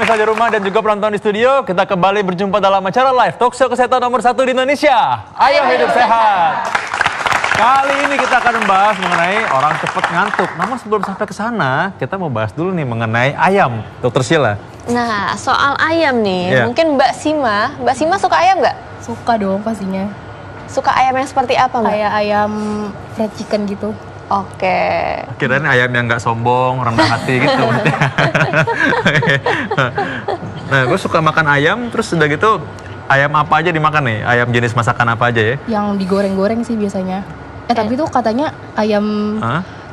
pemirsa di rumah dan juga penonton di studio, kita kembali berjumpa dalam acara live talk show kesehatan nomor 1 di Indonesia. Ayo hidup sehat. Kali ini kita akan membahas mengenai orang cepat ngantuk. Namun sebelum sampai ke sana, kita mau bahas dulu nih mengenai ayam, Dokter Sheila. Nah, soal ayam nih, mungkin Mbak Sima suka ayam nggak? Suka dong pastinya. Suka ayam yang seperti apa, Mbak? Kayak ayam fried chicken gitu. Oke. Kirain ayam yang nggak sombong, rendah hati gitu. Nah, gue suka makan ayam, terus udah gitu ayam apa aja dimakan nih? Ayam jenis masakan apa aja ya? Yang digoreng-goreng sih biasanya. Tapi tuh katanya ayam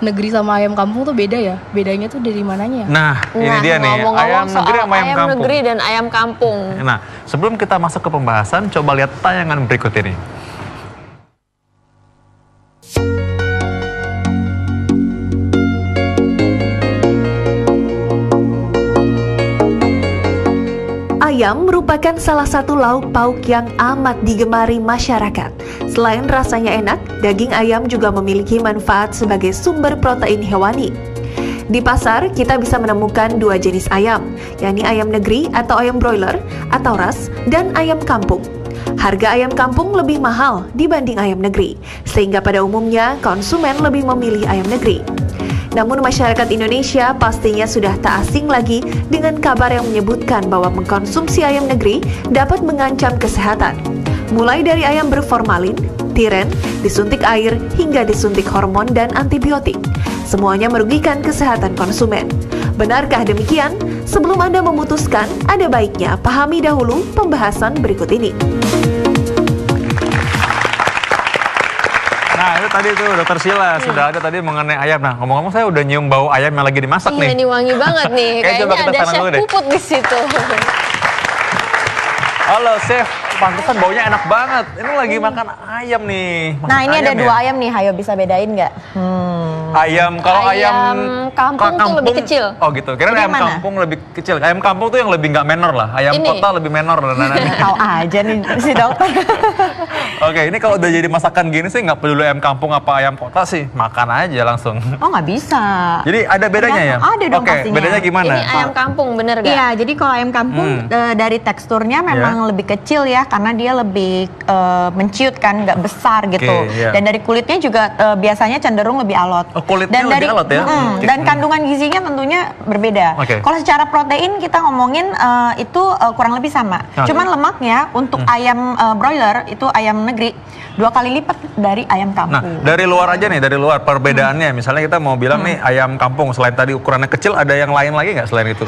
negeri sama ayam kampung tuh beda ya? Bedanya tuh dari mananya? Nah, ini dia nih, ayam negeri sama ayam kampung. Negeri dan ayam kampung. Nah, sebelum kita masuk ke pembahasan, coba lihat tayangan berikut ini. Ayam merupakan salah satu lauk pauk yang amat digemari masyarakat. Selain rasanya enak, daging ayam juga memiliki manfaat sebagai sumber protein hewani. Di pasar, kita bisa menemukan dua jenis ayam, yakni ayam negeri atau ayam broiler, atau ras, dan ayam kampung. Harga ayam kampung lebih mahal dibanding ayam negeri, sehingga pada umumnya konsumen lebih memilih ayam negeri. Namun masyarakat Indonesia pastinya sudah tak asing lagi dengan kabar yang menyebutkan bahwa mengkonsumsi ayam negeri dapat mengancam kesehatan. Mulai dari ayam berformalin, tiren, disuntik air, hingga disuntik hormon dan antibiotik. Semuanya merugikan kesehatan konsumen. Benarkah demikian? Sebelum Anda memutuskan, ada baiknya pahami dahulu pembahasan berikut ini. Nah, itu tadi tuh Dokter Sheila sudah ada tadi mengenai ayam. Nah, ngomong-ngomong saya udah nyium bau ayam yang lagi dimasak nih. Iya, ini wangi banget nih. Kayaknya ada chef Puput di situ. Halo, chef. Pantesan baunya enak banget. Ini lagi makan ayam nih. Nah, ini ada dua ayam nih. Hayo bisa bedain nggak? Ayam, kalau ayam kampung tuh lebih kecil. Oh gitu, kira-kira ayam kampung lebih kecil. Ayam kampung tuh yang lebih nggak menor lah. Ayam kota lebih menor. Tahu aja nih si dokter. Oke, ini kalau udah jadi masakan gini sih nggak peduli ayam kampung apa ayam kota sih, makan aja langsung. Oh nggak bisa. Jadi ada bedanya ya? Ada dong pastinya. Bedanya gimana? Ini ayam kampung bener gak? Iya, jadi kalau ayam kampung dari teksturnya memang lebih kecil ya, karena dia lebih menciut kan, nggak besar gitu. Dan dari kulitnya juga biasanya cenderung lebih alot. Oh, kulitnya lebih alot ya? Dan kandungan gizinya tentunya berbeda. Kalau secara protein kita ngomongin itu kurang lebih sama. Cuman lemaknya untuk ayam broiler itu ayam negeri 2 kali lipat dari ayam kampung. Nah, dari luar aja nih, dari luar perbedaannya. Misalnya kita mau bilang nih ayam kampung, selain tadi ukurannya kecil, ada yang lain lagi nggak selain itu?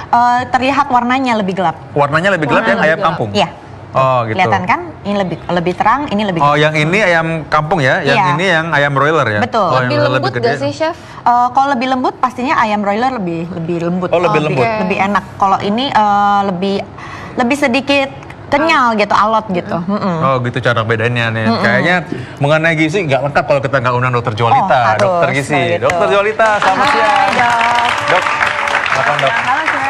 Terlihat warnanya lebih gelap. Warnanya lebih gelap yang ayam kampung? Iya. Oh gitu. Kelihatan kan? Ini lebih terang, ini lebih gelap. Oh, yang ini ayam kampung ya? Yang ini yang ayam broiler ya? Betul. Lebih lembut gak sih, Chef? Kalau lebih lembut pastinya ayam broiler lebih lembut. Oh, lebih lembut. Lebih enak. Kalau ini lebih sedikit kenyal gitu, alot gitu. Oh gitu cara bedanya nih. Kayaknya mengenai gizi nggak lengkap kalau kita nggak undang Dokter Jolita, dokter gizi. Gitu. Dokter Jolita, selamat siang. Dok. Dok. Halo, Chef.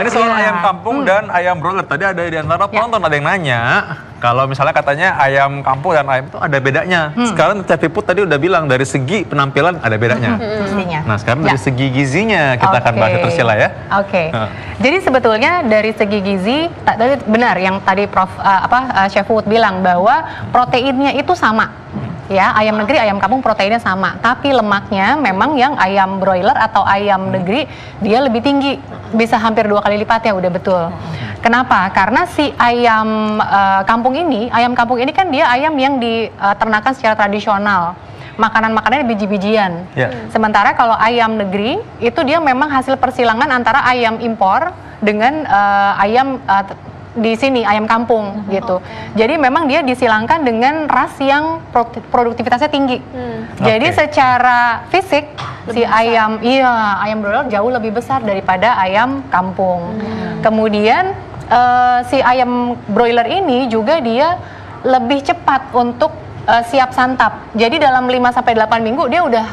Ini soal ayam kampung dan ayam broiler. Tadi ada di antara penonton ada yang nanya, kalau misalnya katanya ayam kampung dan ayam itu ada bedanya. Sekarang Chef Puput tadi udah bilang dari segi penampilan ada bedanya. Nah sekarang dari segi gizinya kita akan bahas Dokter Sheila ya. Oke. Jadi sebetulnya dari segi gizi, tadi benar yang tadi Chef Puput bilang bahwa proteinnya itu sama. Ya, ayam negeri, ayam kampung proteinnya sama, tapi lemaknya memang yang ayam broiler atau ayam negeri dia lebih tinggi, bisa hampir 2 kali lipat ya, udah betul. Kenapa? Karena si ayam kampung ini kan dia ayam yang diternakan secara tradisional. Makanan-makanannya biji-bijian. Sementara kalau ayam negeri itu dia memang hasil persilangan antara ayam impor dengan ayam di sini ayam kampung gitu. Jadi memang dia disilangkan dengan ras yang produktivitasnya tinggi. Jadi secara fisik si ayam broiler jauh lebih besar daripada ayam kampung. Kemudian si ayam broiler ini juga dia lebih cepat untuk siap santap. Jadi dalam 5 sampai 8 minggu dia udah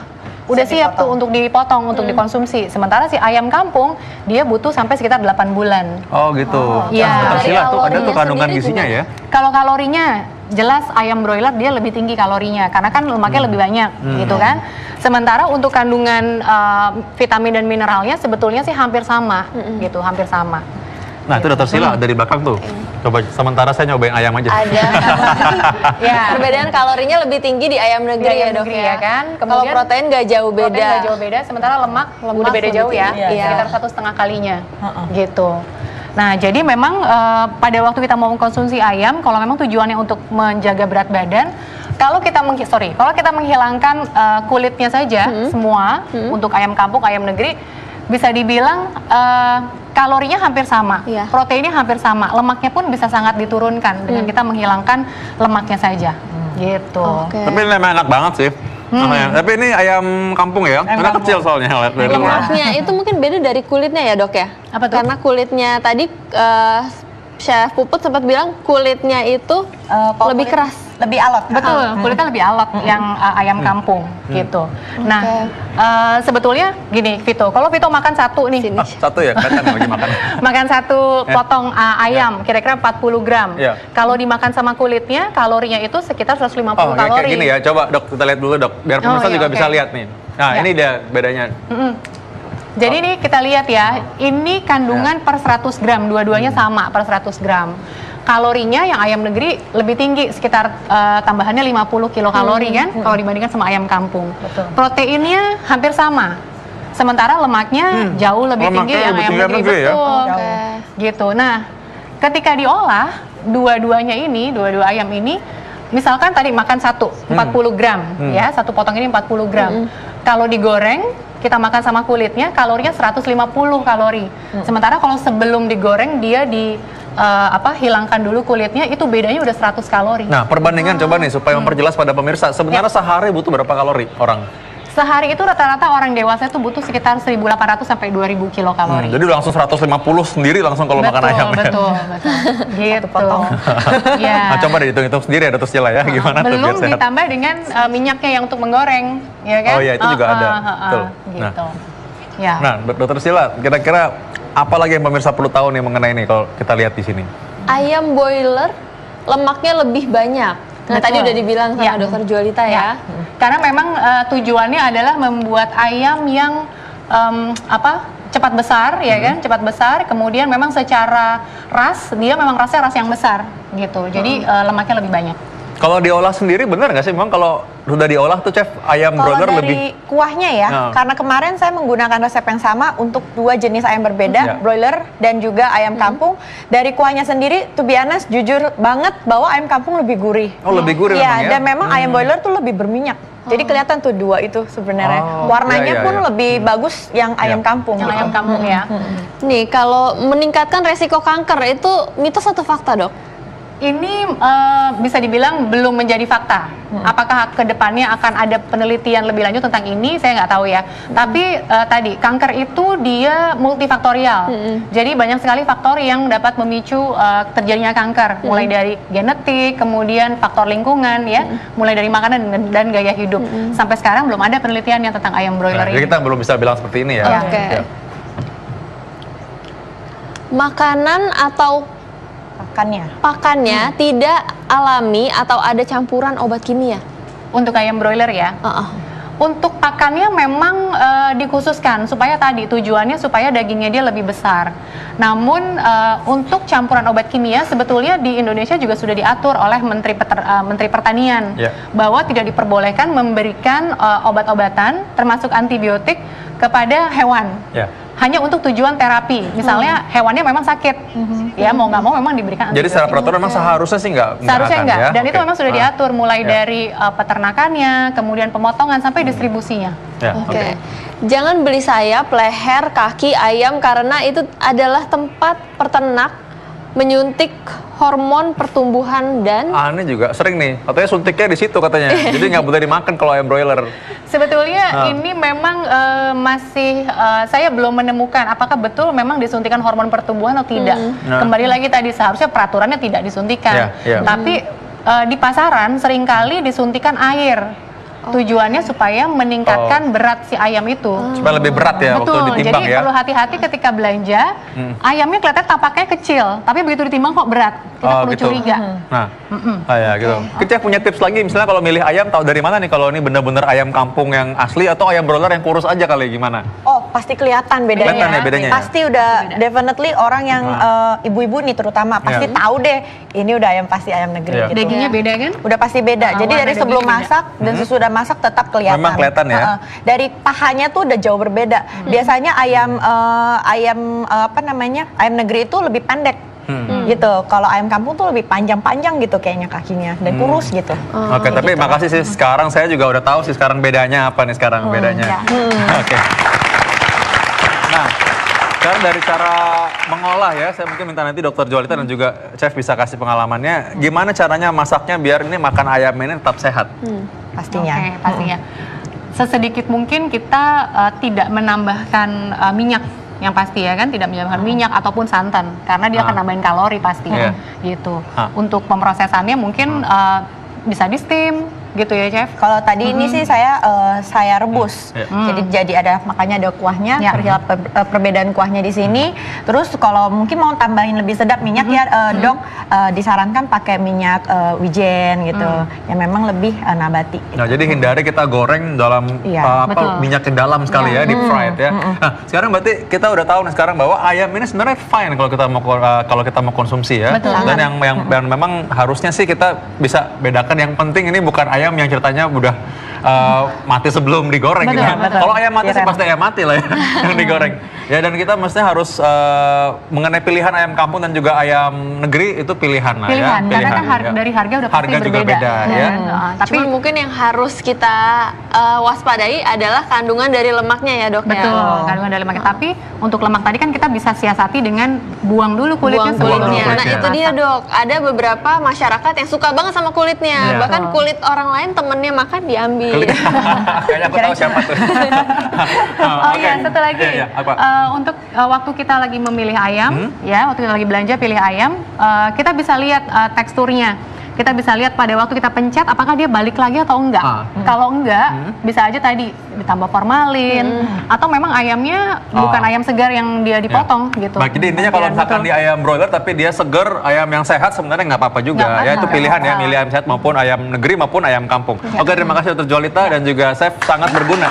siap tuh untuk dipotong, untuk dikonsumsi. Sementara si ayam kampung, dia butuh sampai sekitar 8 bulan. Oh gitu. Iya. Dokter Sheila tuh ada tuh kandungan gizinya ya? Kalau kalorinya, jelas ayam broiler dia lebih tinggi kalorinya karena kan lemaknya lebih banyak gitu kan. Sementara untuk kandungan vitamin dan mineralnya sebetulnya sih hampir sama gitu, hampir sama. Nah, itu Dr. Sila dari belakang tuh. Coba sementara saya nyobain ayam aja. Ada. Ya. Perbedaan kalorinya lebih tinggi di ayam negeri ya, Dok ya kan. Kalau protein nggak jauh beda. Protein nggak jauh beda, sementara lemak udah beda jauh ya, sekitar 1,5 kalinya. Gitu. Nah, jadi memang pada waktu kita mau mengkonsumsi ayam, kalau memang tujuannya untuk menjaga berat badan, kalau kita menghilangkan kulitnya saja semua untuk ayam kampung, ayam negeri, bisa dibilang kalorinya hampir sama, proteinnya hampir sama, lemaknya pun bisa sangat diturunkan dengan kita menghilangkan lemaknya saja, gitu. Tapi ini memang enak banget sih. Tapi ini ayam kampung ya, karena kecil soalnya. Lemaknya itu mungkin beda dari kulitnya ya, Dok ya? Apa tuh? Karena kulitnya tadi Chef Puput sempat bilang kulitnya itu lebih keras. Lebih alot. Betul, kulitnya lebih alot yang ayam kampung gitu. Nah, sebetulnya gini Vito, kalau Vito makan satu nih. Satu ya, kan lagi makan. Makan satu potong ayam, kira-kira 40 gram. Kalau dimakan sama kulitnya, kalorinya itu sekitar 150 kalori. Kayak gini ya, coba Dok, kita lihat dulu Dok, biar pemirsa juga bisa lihat nih. Nah, ini dia bedanya. Jadi nih kita lihat ya, ini kandungan per 100 gram, dua-duanya sama per 100 gram. Kalorinya yang ayam negeri lebih tinggi, sekitar tambahannya 50 kilokalori kan, kalau dibandingkan sama ayam kampung. Proteinnya hampir sama, sementara lemaknya jauh lebih tinggi yang ayam negeri. Betul, gitu. Nah, ketika diolah, dua ayam ini, misalkan tadi makan 40 gram, ya, satu potong ini 40 gram. Kalau digoreng, kita makan sama kulitnya, kalorinya 150 kalori. Sementara kalau sebelum digoreng, dia hilangkan dulu kulitnya, itu bedanya udah 100 kalori. Nah, perbandingan coba nih supaya memperjelas pada pemirsa, sebenarnya sehari butuh berapa kalori orang? Sehari itu rata-rata orang dewasa itu butuh sekitar 1.800 sampai 2.000 kilokalori. Jadi langsung 150 sendiri langsung kalau makan ayam. Betul. Gitu. Nah, coba deh hitung-hitung sendiri ya Dr. Sila ya, gimana tuh biar sehat. Belum ditambah dengan minyaknya yang untuk menggoreng, ya kan? Oh iya, itu juga ada. Betul. Gitu. Nah, Dr. Sila, kira-kira apa lagi yang pemirsa perlu tahu nih mengenai ini kalau kita lihat di sini? Ayam broiler lemaknya lebih banyak. Nah, tadi udah dibilang sama Dr. Jualita ya. Karena memang tujuannya adalah membuat ayam yang cepat besar, ya kan? Cepat besar. Kemudian memang secara ras, dia memang rasnya ras yang besar, gitu. Jadi lemaknya lebih banyak. Kalau diolah sendiri benar nggak sih? Memang kalau sudah diolah tuh Chef, ayam broiler lebih... Dari kuahnya ya, karena kemarin saya menggunakan resep yang sama untuk dua jenis ayam berbeda, broiler dan juga ayam kampung. Dari kuahnya sendiri, to be honest, jujur banget bahwa ayam kampung lebih gurih. Oh, lebih gurih memang ya? Dan memang ayam broiler tuh lebih berminyak. Jadi kelihatan tuh dua itu sebenarnya. Warnanya pun lebih bagus yang ayam kampung. Yang ayam kampung ya. Nih, kalau meningkatkan resiko kanker itu mitos atau fakta, Dok? Ini bisa dibilang belum menjadi fakta. Apakah kedepannya akan ada penelitian lebih lanjut tentang ini, saya nggak tahu ya. Tapi tadi kanker itu dia multifaktorial. Jadi banyak sekali faktor yang dapat memicu terjadinya kanker, mulai dari genetik, kemudian faktor lingkungan, ya, mulai dari makanan dan gaya hidup. Sampai sekarang belum ada penelitian yang tentang ayam broiler ini. Jadi kita belum bisa bilang seperti ini ya. Makanan atau pakannya tidak alami atau ada campuran obat kimia untuk ayam broiler ya. Untuk pakannya memang dikhususkan supaya tadi tujuannya supaya dagingnya dia lebih besar. Namun untuk campuran obat kimia sebetulnya di Indonesia juga sudah diatur oleh Menteri Pertanian bahwa tidak diperbolehkan memberikan obat-obatan termasuk antibiotik kepada hewan. Hanya untuk tujuan terapi, misalnya hewannya memang sakit, ya mau nggak mau memang diberikan antibiotik. Jadi secara peraturan memang seharusnya sih nggak? Seharusnya nggak, dan itu memang sudah diatur mulai dari peternakannya, kemudian pemotongan sampai distribusinya. Jangan beli sayap, leher, kaki ayam karena itu adalah tempat peternak menyuntik hormon pertumbuhan dan... Aneh juga, sering nih, katanya suntiknya di situ katanya, jadi nggak boleh dimakan kalau ayam broiler. Sebetulnya ini memang masih, saya belum menemukan apakah betul memang disuntikan hormon pertumbuhan atau tidak. Kembali lagi tadi, seharusnya peraturannya tidak disuntikan. Tapi di pasaran seringkali disuntikan air Tujuannya supaya meningkatkan berat si ayam itu. Supaya lebih berat ya betul, waktu ditimbang jadi ya. perlu hati-hati ketika belanja. Ayamnya kelihatan tampaknya kecil, tapi begitu ditimbang kok berat. Kita perlu gitu. curiga. Nah, ya gitu. Kita punya tips lagi, misalnya kalau milih ayam tahu dari mana nih kalau ini benar-benar ayam kampung yang asli atau ayam broiler yang kurus aja kali, gimana? Oh, pasti kelihatan bedanya. Kelihatan ya bedanya. Pasti udah definitely orang yang ibu-ibu nih terutama pasti tahu deh ini udah ayam pasti ayam negeri gitu. Dagingnya beda kan? Udah pasti beda. Jadi dari sebelum masak dan sesudah masak tetap kelihatan. Memang kelihatan ya. Dari pahanya tuh udah jauh berbeda. Biasanya ayam ayam negeri itu lebih pendek. Gitu. Kalau ayam kampung tuh lebih panjang-panjang gitu kayaknya kakinya dan kurus gitu. Oke, tapi gitu. makasih sih, sekarang saya juga udah tahu sih sekarang bedanya apa nih sekarang bedanya. Oke. Nah, sekarang dari cara mengolah ya, saya mungkin minta nanti Dokter Jolita dan juga Chef bisa kasih pengalamannya gimana caranya masaknya biar ini makan ayam ini tetap sehat. Pastinya. Oke, pastinya. Sesedikit mungkin kita tidak menambahkan minyak yang pasti ya kan, tidak menambahkan minyak ataupun santan karena dia akan nambahin kalori pasti gitu. Untuk pemrosesannya mungkin bisa di steam gitu ya, Chef. Kalau tadi ini sih saya rebus. Jadi ada makanya ada kuahnya, terlihat perbedaan kuahnya di sini. Terus kalau mungkin mau tambahin lebih sedap minyak Dok, disarankan pakai minyak wijen gitu. Yang memang lebih nabati. Gitu. Nah, jadi hindari kita goreng dalam minyak yang dalam sekali ya, deep fried ya. Nah, sekarang berarti kita udah tahu nih sekarang bahwa ayam ini sebenarnya fine kalau kita mau konsumsi ya. Dan yang memang harusnya sih kita bisa bedakan, yang penting ini bukan ayam yang ceritanya udah mati sebelum digoreng gitu. Kalau ayam mati sih pasti ayam mati lah ya yang digoreng. Ya, dan kita mestinya harus mengenai pilihan ayam kampung dan juga ayam negeri itu pilihan lah ya. Karena kan dari harga udah pasti harga juga beda ya. Tapi mungkin yang harus kita waspadai adalah kandungan dari lemaknya ya, Dok. Betul, kandungan dari lemaknya. Tapi untuk lemak tadi kan kita bisa siasati dengan buang dulu kulitnya. Nah, itu dia, Dok. Ada beberapa masyarakat yang suka banget sama kulitnya. Bahkan kulit orang lain temennya makan diambil. Kayaknya aku tahu siapa tuh. Satu lagi. Untuk waktu kita lagi memilih ayam, waktu kita lagi belanja pilih ayam, kita bisa lihat teksturnya. Kita bisa lihat pada waktu kita pencet apakah dia balik lagi atau enggak. Kalau enggak, bisa aja tadi ditambah formalin atau memang ayamnya bukan ayam segar yang dia dipotong gitu. Baik, jadi intinya kalau misalkan di ayam broiler tapi dia segar, ayam yang sehat sebenarnya nggak apa-apa juga. Ya itu pilihan ya, milih ayam sehat maupun ayam negeri maupun ayam kampung. Oke, terima kasih Dr. Jolita dan juga Chef, sangat berguna.